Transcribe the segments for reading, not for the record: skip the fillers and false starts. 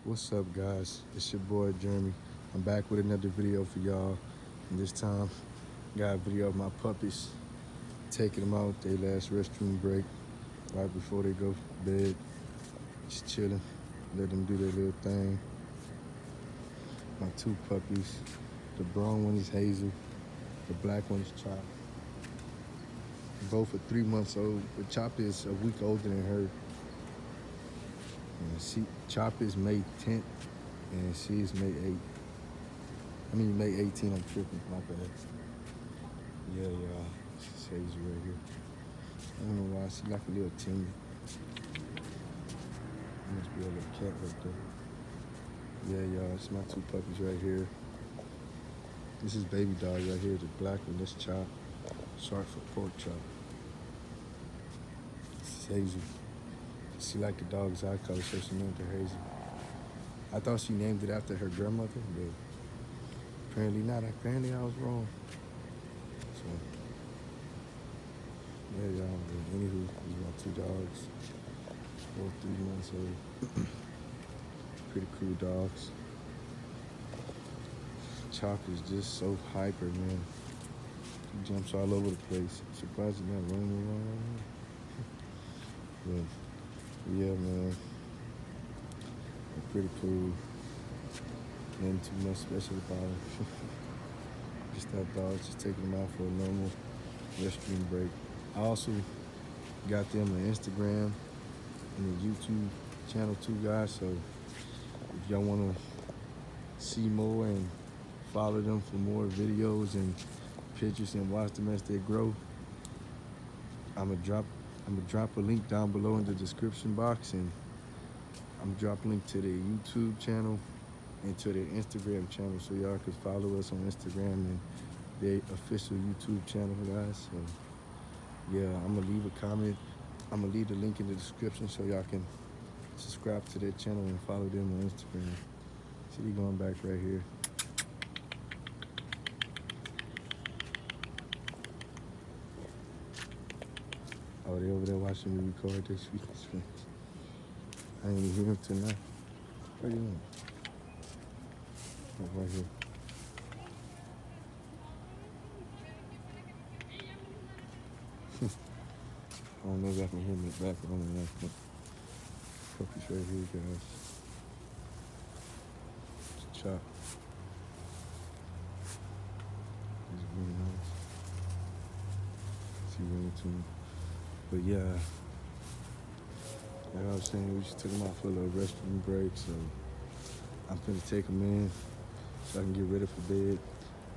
What's up, guys? It's your boy Jeremy. I'm back with another video for y'all. And this time, got a video of my puppies, taking them out their last restroom break right before they go to bed. Just chilling, let them do their little thing. My two puppies. The brown one is Hazel. The black one is Chop. Both are 3 months old, but Chop is a week older than her. And Chop is May 10th, and she is May 8th. I mean, May 18th, I'm tripping, my bad. Yeah, y'all, this is Hazel right here. I don't know why, she like a little timid. Must be a little cat right there. Yeah, y'all, it's my two puppies right here. This is Baby Dog right here, the black one, this Chop. Short for pork chop. This is Hazel. She liked the dog's eye color, so she named her Hazel. I thought she named it after her grandmother, but apparently not. Apparently I was wrong. So, yeah, y'all. But anywho, these are my two dogs. Both 3 months old. Pretty cool dogs. Chop is just so hyper, man. He jumps all over the place. Surprised he's not running around right now. But yeah, man. They're pretty cool. Nothing too much special about them. Just that dog, just taking them out for a normal restroom break. I also got them on Instagram and a YouTube channel too, guys. So if y'all want to see more and follow them for more videos and pictures and watch them as they grow, I'm gonna drop a link down below in the description box, and I'm gonna drop a link to their YouTube channel and to their Instagram channel, so y'all can follow us on Instagram and their official YouTube channel, guys. So yeah, I'm gonna leave a comment. I'm gonna leave the link in the description so y'all can subscribe to their channel and follow them on Instagram. See, they going back right here. Oh, they over there watching me record this week. I ain't even hear him tonight. What are you doing? Oh, right here. I don't know if I can hear me back on the left, but puppies right here, guys. Chop. He's really nice. She running to me. But yeah, like I was saying, we just took them out for a little restroom break, so I'm finna take them in so I can get ready for bed,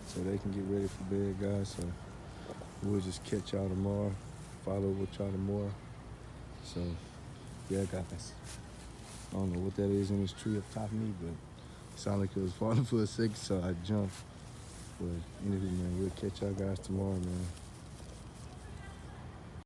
so they can get ready for bed, guys. So we'll just catch y'all tomorrow, follow with y'all tomorrow. So yeah, guys, I don't know what that is in this tree up top of me, but it sounded like it was falling for a second, so I jumped. But anyway, man, we'll catch y'all guys tomorrow, man.